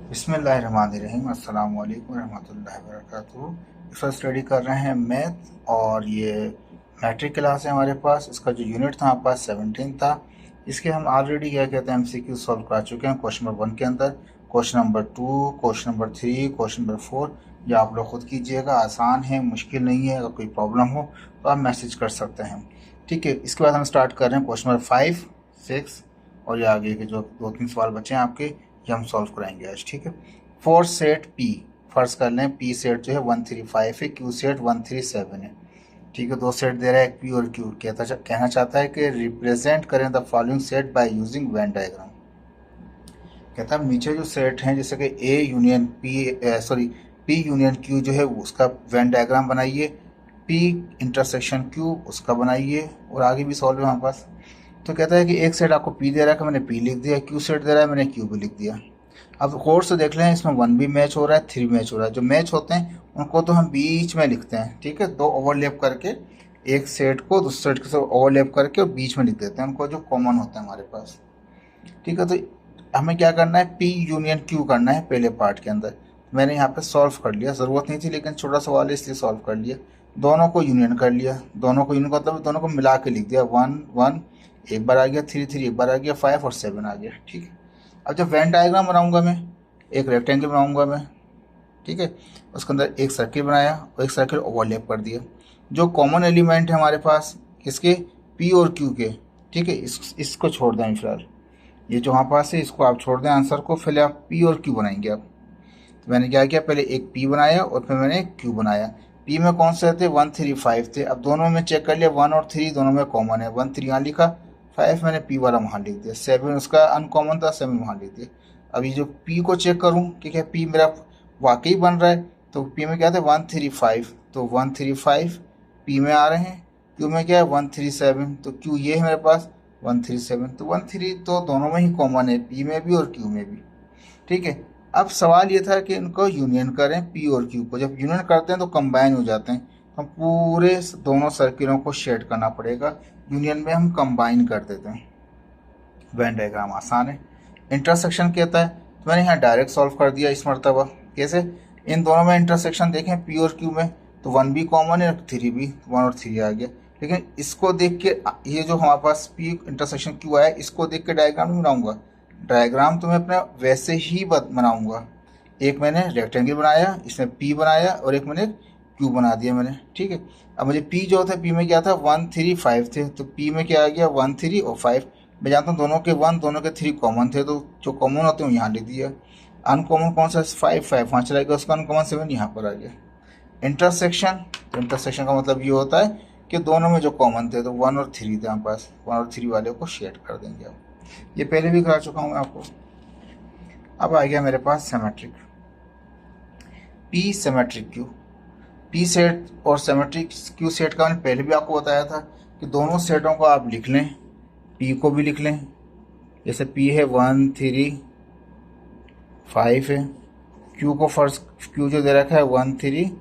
बिस्मिल्लाहिर्रहमानिर्रहीम अस्सलाम वालेकुम रहमतुल्लाहि व बरकातुहू। इस वक्त स्टडी कर रहे हैं मैथ और ये मैट्रिक क्लास है हमारे पास। इसका जो यूनिट था हमारे पास 17 था। इसके हम ऑलरेडी क्या कहते हैं एमसीक्यू सॉल्व कर चुके हैं क्वेश्चन नंबर 1 के अंदर, question number 2, question number 3, question number 4। ये आप लोग खुद कीजिएगा, आसान है, मुश्किल नहीं है। अगर कोई प्रॉब्लम हो तो आप मैसेज कर सकते हैं। ठीक है, इसके बाद हम स्टार्ट कर रहे हैं क्वेश्चन नंबर 5, 6 और ये आगे के जो 2-3 सवाल बचे हैं आपके, ये हम सॉल्व कराएंगे आज। ठीक है, फोर सेट पी फर्ज कर लें। पी सेट जो है 135 है, क्यू सेट 137 है। ठीक है, दो सेट दे रहा है पी और क्यू। कहना चाहता है कि रिप्रेजेंट करें the following set by using Venn diagram. कहता है नीचे जो सेट हैं जैसे कि A union P, P union Q जो है उसका वेन डायग्राम बनाइए, पी इंटरसेक्शन क्यू उसका बनाइए, और आगे भी सॉल्व है हमारे पास। तो कहता है कि एक सेट आपको पी दे रहा है कि मैंने पी लिख दिया, क्यू सेट दे रहा है मैंने क्यू भी लिख दिया। अब गौर से देख लें, इसमें 1 भी मैच हो रहा है, 3 मैच हो रहा है। जो मैच होते हैं उनको तो हम बीच में लिखते हैं। ठीक है, दो ओवरलैप करके एक सेट को दूसरे सेट के साथ ओवरलैप करके और बीच में लिख देते हैं उनको, जो कॉमन होता है हमारे पास। ठीक है, तो हमें क्या करना है, पी यूनियन क्यू करना है पहले पार्ट के अंदर। मैंने यहाँ पे सॉल्व कर लिया, ज़रूरत नहीं थी लेकिन छोटा सवाल है इसलिए सॉल्व कर लिया। दोनों को यूनियन कर लिया, दोनों को यूनियन मतलब दोनों को मिला के लिख दिया। 1 1 एक बार आ गया, 3 3 एक बार आ गया, 5 और 7 आ गया। ठीक है, अब जब वेन डायग्राम बनाऊंगा मैं, एक रेक्टेंगल बनाऊंगा मैं। ठीक है, उसके अंदर एक सर्किल बनाया और एक सर्किल ओवरलैप कर दिया। जो कॉमन एलिमेंट है हमारे पास किसके, पी और क्यू के। ठीक है, इसको छोड़ दें फिलहाल, ये जो हमारे पास है इसको आप छोड़ दें आंसर को, फिर आप पी और क्यू बनाएंगे आप। तो मैंने क्या किया, पहले एक पी बनाया और फिर मैंने एक क्यू बनाया। पी में कौन से थे, 1 3 5 थे। अब दोनों में चेक कर लिया, 1 और 3 दोनों में कॉमन है। 1 3 यहाँ लिखा, 5 मैंने पी वाला वहाँ लिख दिया, 7 उसका अनकॉमन था, 7 वहाँ लिख दिया। अब ये जो पी को चेक करूँ कि क्या पी मेरा वाकई बन रहा है, तो पी में क्या था 1 3 5, तो 1 3 5 पी में आ रहे हैं। क्यू में क्या है 1 3 7, तो क्यू ये है मेरे पास 1 3 7, तो 1 3 तो दोनों में ही कॉमन है, पी में भी और क्यू में भी। ठीक है, अब सवाल ये था कि इनको यूनियन करें, पी और क्यू को। जब यूनियन करते हैं तो कंबाइन हो जाते हैं, हम पूरे दोनों सर्किलों को शेड करना पड़ेगा। यूनियन में हम कंबाइन कर देते हैं। वेन डायग्राम आसान है। इंटरसेक्शन कहता है तो मैंने यहाँ डायरेक्ट सॉल्व कर दिया इस मरतबा। कैसे, इन दोनों में इंटरसेक्शन देखें पी और क्यू में, तो 1 भी कॉमन है, 3 भी, 1 और 3 आ गया। लेकिन इसको देख के, ये जो हमारे पास पी इंटरसेक्शन क्यू आया, इसको देख के डायग्राम नहीं बनाऊंगा। डायग्राम तो मैं अपना वैसे ही बनाऊंगा। एक मैंने रेक्टेंगल बनाया, इसमें पी बनाया और एक मैंने क्यू बना दिया मैंने। ठीक है, अब मुझे पी जो था, पी में क्या था 1 3 5 थे, तो पी में क्या आ गया 1 3 और 5। मैं जानता हूँ दोनों के 1 दोनों के 3 कॉमन थे, तो जो कॉमन होते हैं यहाँ लिख दिया। अनकॉमन कौन सा 5 5 वहाँ चला गया, उसका अनकॉमन 7 यहाँ पर आ गया। इंटरसेक्शन, तो इंटरसेक्शन का मतलब ये होता है कि दोनों में जो कॉमन थे, तो 1 और 3 थे हमारे पास, 1 और 3 वाले को शेड कर देंगे आप। ये पहले भी करा चुका हूँ मैं आपको। अब आ गया मेरे पास symmetric P, symmetric Q. P set और सिमेट्रिक क्यू सेट का मैंने पहले भी आपको बताया था कि दोनों सेटों को आप लिख लें, पी को भी लिख लें। जैसे पी है 1 3 5 है, क्यू को फर्स्ट क्यू जो दे रखा है 1 3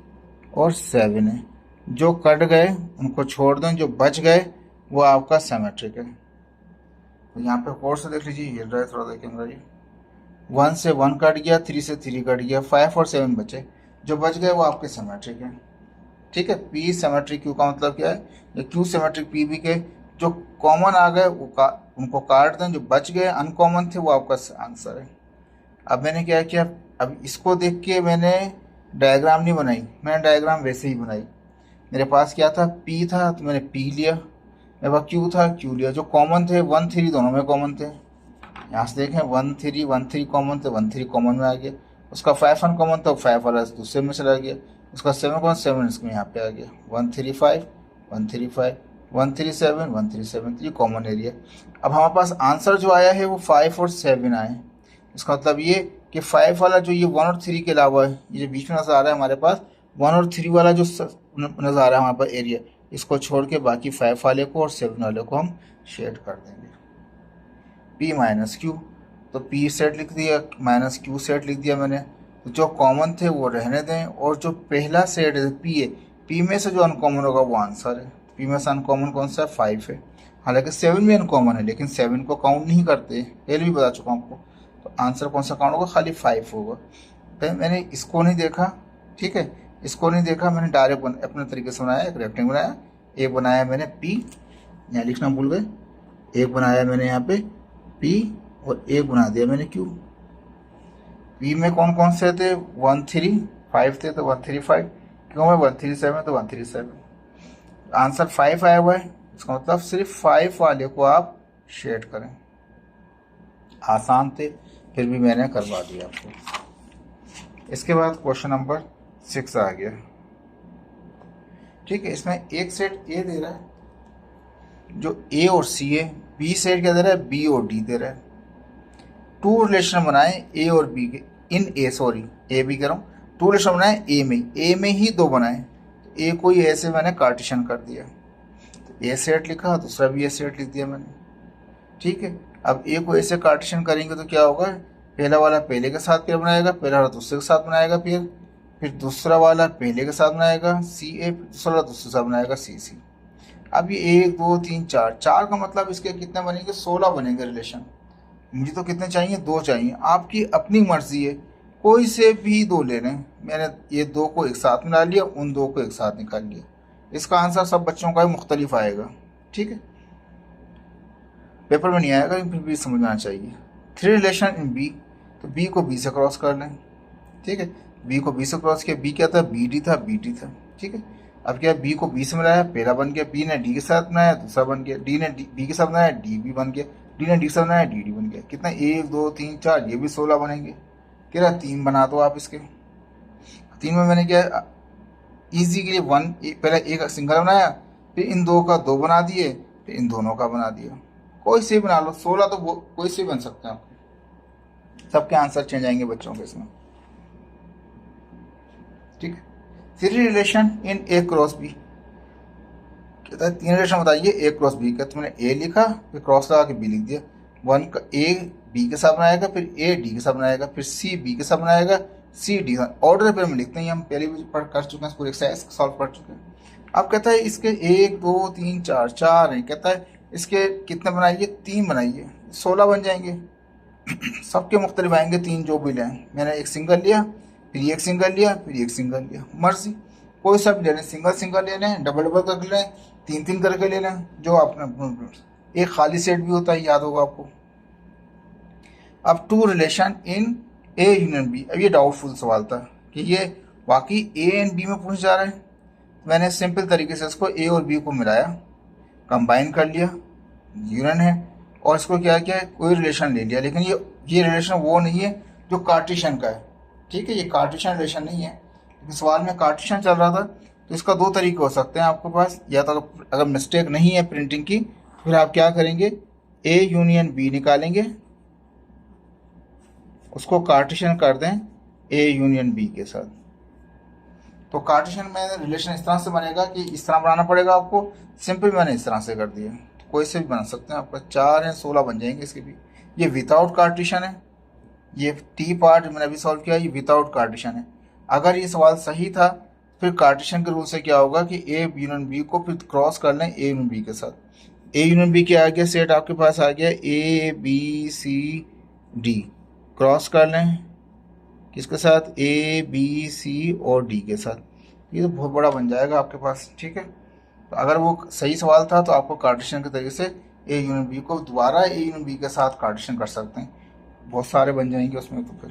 और 7 है। जो कट गए उनको छोड़ दें, जो बच गए वो आपका सिमेट्रिक है। तो यहाँ पे कोर्स से देख लीजिए, हिल रहा है थोड़ा, देखेंगे ये 1 से 1 कट गया, 3 से 3 कट गया, 5 और 7 बचे, जो बच गए वो आपके सिमेट्रिक है। ठीक है, पी सिमेट्रिक क्यू का मतलब क्या है, क्यू सिमेट्रिक पी भी के जो कॉमन आ गए उनको काट दें, जो बच गए अनकॉमन थे वो आपका आंसर है। अब मैंने क्या किया, अब इसको देख के मैंने डायग्राम नहीं बनाई, मैंने डायग्राम वैसे ही बनाई। मेरे पास क्या था, पी था तो मैंने पी लिया, मेरे पास क्यू था क्यू लिया। जो कॉमन थे 1 3 दोनों में कॉमन थे, यहाँ से देखें 1 3 कॉमन थे, 1 3 कॉमन में आ गया। उसका 5 अनकॉमन था, 5 वाला दूसरे में चला गया। उसका 7 कॉमन, 7 इसमें यहाँ पे आ गया। 1 3 5 1 3 5 1 3 7 1 3 7, ये कॉमन एरिया। अब हमारे पास आंसर जो आया है वो 5 और 7 आए। इसका मतलब ये कि 5 वाला जो ये 1 और 3 के अलावा है, ये जो बीच में नजर आ रहा है हमारे पास 1 और 3 वाला जो नजर आ रहा है हमारे पास एरिया, इसको छोड़ के बाकी 5 वाले को और 7 वाले को हम शेड कर देंगे। पी माइनस क्यू, तो पी सेट लिख दिया, माइनस क्यू सेट लिख दिया मैंने। तो जो कॉमन थे वो रहने दें, और जो पहला सेट है पी है, पी में से जो अनकॉमन होगा वो आंसर है। पी में से अनकॉमन कौन सा है, 5 है। हालांकि 7 भी अनकॉमन है लेकिन 7 को काउंट नहीं करते, पहले भी बता चुका हूँ आपको। तो आंसर कौन सा काउंट होगा, खाली 5 होगा। तो मैंने इसको नहीं देखा, ठीक है, इसको नहीं देखा, मैंने डायरेक्ट अपने तरीके से बनाया, एक रेक्टेंगल बनाया, एक बनाया मैंने पी, यहाँ लिखना भूल गए, एक बनाया मैंने यहाँ पे पी और एक बना दिया मैंने क्यू। पी में कौन कौन से थे, 1 3 5 थे, तो 1 3 5, क्यू में 1 3 7, तो 1 3 7। आंसर 5 आया हुआ है, इसका मतलब सिर्फ 5 वाले को आप शेड करें। आसान थे, फिर भी मैंने करवा दिया आपको। इसके बाद क्वेश्चन नंबर 6 आ गया, ठीक है। इसमें एक सेट ए दे रहा है जो ए और सी है, बी सेट क्या दे रहा है, बी और डी दे रहा है। टू रिलेशन बनाए ए और बी के, इन ए, सॉरी ए बी कह रहा हूँ, टू रिलेशन बनाए ए में ही दो बनाए, तो ए को ए से मैंने कार्टेशियन कर दिया, तो ए सेट लिखा, दूसरा भी ए सेट लिख दिया मैंने, ठीक है। अब ए को ऐसे कार्टेशियन करेंगे तो क्या होगा, पहला वाला पहले के साथ पेयर बनाएगा, पहला वाला दूसरे के साथ बनाएगा पेयर, फिर दूसरा वाला पहले के साथ बनाएगा सी ए, दूसरा वाला दूसरे के साथ बनाएगा सी सी। अब ये 1 2 3 4, 4 का मतलब इसके कितने बनेंगे, 16 बनेंगे रिलेशन। मुझे तो कितने चाहिए, 2 चाहिए, आपकी अपनी मर्जी है, कोई से भी 2 ले लें। मैंने ये 2 को एक साथ मिला लिया, उन 2 को एक साथ निकाल लिया। इसका आंसर सब बच्चों का मुख्तलिफ आएगा, ठीक है, पेपर में नहीं आएगा, फिर भी समझ में आना चाहिए। 3 रिलेशन इन बी, तो बी को बी से क्रॉस कर लें, ठीक है, बी को बी से क्रॉस किया, बी क्या था, बी डी था, बी डी था, ठीक है। अब क्या, बी को बी से मिलाया, पहला बन गया, बी ने डी के साथ बनाया, दूसरा बन गया, डी ने बी के साथ बनाया, डी बी बन गया, डी ने डी के साथ बनाया, डी डी बन गया। कितना, 1 2 3 4, ये भी 16 बनेंगे। कह रहा 3 बना दो आप इसके। 3 में मैंने क्या, ईजी के लिए 1, पहले एक सिंगल बनाया, फिर इन 2 का 2 बना दिए, फिर इन दोनों का बना दिया, कोई से बना लो, 16 तो कोई से बन सकते हैं आपके, सबके आंसर चेंज आएंगे बच्चों के इसमें, ठीक है। 3 relation in A cross B, कहता है 3 रिलेशन बताइए ए क्रॉस बी का, तो मैंने ए लिखा, फिर क्रॉस लगा के बी लिख दिया। 1 का ए बी के साथ बनाएगा, फिर ए डी के साथ बनाएगा, फिर सी बी के साथ बनाएगा, सी डी, ऑर्डर पे हम लिखते हैं, हम पहले भी कर चुके हैं, पूरे एक्सरसाइज सॉल्व कर चुके हैं। अब कहता है इसके 1 2 3 4, 4 है, कहता है इसके कितने बनाइए, 3 बनाइए, 16 बन जाएंगे। सबके मुख्तलिफ आएंगे 3 जो भी लें। मैंने एक सिंगल लिया, फिर एक सिंगल लिया, फिर एक सिंगल लिया, मर्जी कोई सा भी ले लें, सिंगल सिंगल ले लें, डबल डबल करके लें, 3 3 करके ले लें, जो आपने, एक खाली सेट भी होता है, याद होगा आपको। अब 2 relation in A union B, अब ये डाउटफुल सवाल था कि ये वाकई ए एंड बी में पूछ जा रहा है। मैंने सिंपल तरीके से इसको ए और बी को मिलाया, कंबाइन कर लिया, यूनियन है, और इसको क्या किया, कोई रिलेशन ले लिया, लेकिन ये रिलेशन वो नहीं है जो कार्टेशियन का है, ठीक है, ये कार्टेशियन रिलेशन नहीं है। लेकिन सवाल में कार्टेशियन चल रहा था, तो इसका 2 तरीके हो सकते हैं आपके पास, या तो अगर मिस्टेक नहीं है प्रिंटिंग की, फिर आप क्या करेंगे, ए यूनियन बी निकालेंगे, उसको कार्टेशियन कर दें ए यूनियन बी के साथ, तो कार्टेशियन में रिलेशन इस तरह से बनेगा कि इस तरह बनाना पड़ेगा आपको, सिंपल मैंने इस तरह से कर दिया, तो कोई से भी बना सकते हैं, आपका 4 है, 16 बन जाएंगे इसके भी। ये विदाउट कार्टेशियन है, ये टी पार्ट मैंने अभी सॉल्व किया, ये विदाउट कार्टेशियन है। अगर ये सवाल सही था, फिर कार्टेशियन के रूल से क्या होगा कि ए यूनियन बी को फिर क्रॉस कर लें ए यूनियन बी के साथ। ए यूनियन बी क्या आ गया, सेट आपके पास आ गया A B C D, cross कर लें किसके साथ, ए बी सी और डी के साथ, ये तो बहुत बड़ा बन जाएगा आपके पास, ठीक है। तो अगर वो सही सवाल था तो आपको कार्टेशियन के तरीके से ए यूनियन बी को दोबारा ए यूनियन बी के साथ कार्टेशियन कर सकते हैं, बहुत सारे बन जाएंगे उसमें, तो फिर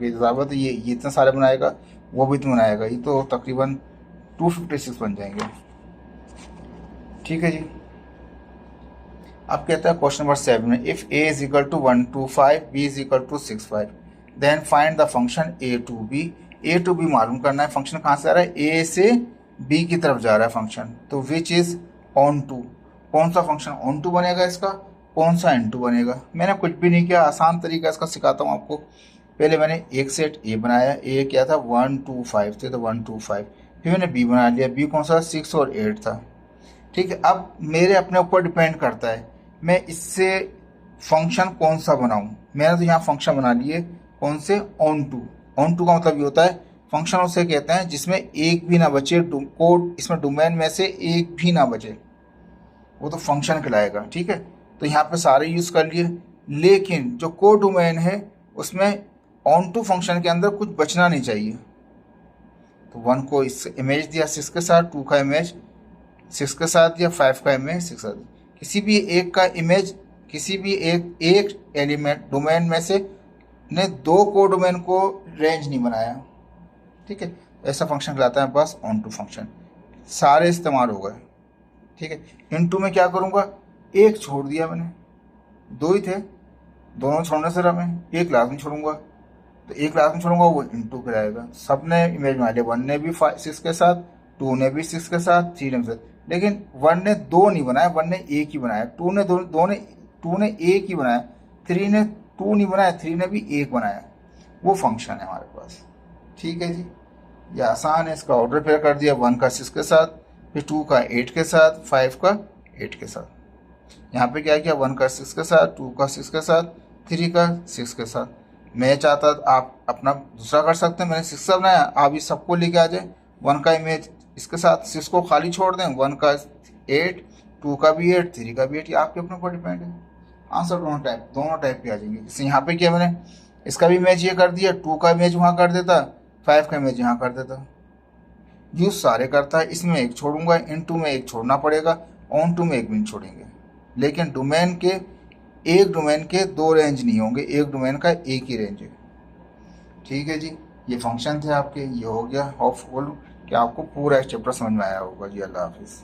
बेज़ाबत ये इतने सारे बनाएगा, वो भी तो बनाएगा, ये तो तकरीबन 256 बन जाएंगे, ठीक है जी। अब कहता है क्वेश्चन नंबर 7 में, if a is equal to 1 2 5, b is equal to 6 5, then find the function a to b। a to b मालूम करना है, फंक्शन कहाँ से आ रहा है, a से b की तरफ जा रहा है फंक्शन, तो विच इज ऑन टू, कौन सा फंक्शन ऑन टू बनेगा इसका, कौन सा इन टू बनेगा। मैंने कुछ भी नहीं किया, आसान तरीका इसका सिखाता हूँ आपको। पहले मैंने एक सेट ए बनाया, ए क्या था 1 2 5 थे, तो 1 2 5, फिर मैंने बी बना लिया, बी कौन सा 6 और 8 था, ठीक है। अब मेरे अपने ऊपर डिपेंड करता है मैं इससे फंक्शन कौन सा बनाऊं। मैंने तो यहाँ फंक्शन बना लिए कौन से, ऑन टू। ऑन टू का मतलब ये होता है फंक्शन उसे कहते हैं जिसमें एक भी ना बचे, कोड इसमें डोमेन में से एक भी ना बचे, वो तो फंक्शन कहलाएगा, ठीक है। तो यहाँ पे सारे यूज़ कर लिए, लेकिन जो को डोमेन है उसमें ऑन टू फंक्शन के अंदर कुछ बचना नहीं चाहिए। तो 1 को इस इमेज दिया 6 के साथ, 2 का इमेज 6 के साथ दिया, 5 का इमेज 6 के साथ। किसी भी एक का इमेज, किसी भी एक एलिमेंट डोमेन में से ने 2 को डोमेन को रेंज नहीं बनाया, ठीक है। ऐसा फंक्शन कहलाता है बस ऑन टू फंक्शन। सारे इस्तेमाल हो गए, ठीक है। इनटू में क्या करूँगा, एक छोड़ दिया मैंने, 2 ही थे, दोनों छोड़ने से मैं एक क्लास में छोड़ूंगा, तो एक क्लास में छोड़ूंगा वो इनटू कराएगा। सब ने इमेज बना लिया, 1 ने भी 6 के साथ, 2 ने भी 6 के साथ, 3 ने भी 6, लेकिन 1 ने 2 नहीं बनाया, 1 ने 1 ही बनाया, 2 ने 2 ने 1 ही बनाया, 3 ने 2 नहीं बनाया, 3 ने भी 1 बनाया। वो फंक्शन है हमारे पास, ठीक है जी। ये आसान है, इसका ऑर्डर पेयर कर दिया, 1 का 6 के साथ, फिर 2 का 8 के साथ, 5 का 8 के साथ। यहाँ पे क्या किया, 1 का 6 के साथ, 2 का 6 के साथ, 3 का 6 के साथ। मैं चाहता आप अपना दूसरा कर सकते हैं, मैंने 6 का बनाया, आप इस सबको लेके आ जाए, 1 का इमेज इसके साथ 6 को खाली छोड़ दें, 1 का 8, 2 का भी 8, 3 का भी 8, ये आपके अपने ऊपर डिपेंड है। आंसर दोनों टाइप के आ जाएंगे। जैसे यहाँ पे किया मैंने, इसका भी इमेज ये कर दिया, 2 का इमेज वहाँ कर देता, 5 का इमेज यहाँ कर देता। यूज सारे करता है, इसमें एक छोड़ूंगा, इनटू में एक छोड़ना पड़ेगा, ऑन टू में एक भी नहीं छोड़ेंगे। लेकिन एक डोमेन के 2 रेंज नहीं होंगे, एक डोमेन का एक ही रेंज है, ठीक है जी। ये फंक्शन थे आपके, ये हो गया। होपफुल कि आपको पूरा चैप्टर समझ में आया होगा जी। अल्लाह हाफिज़।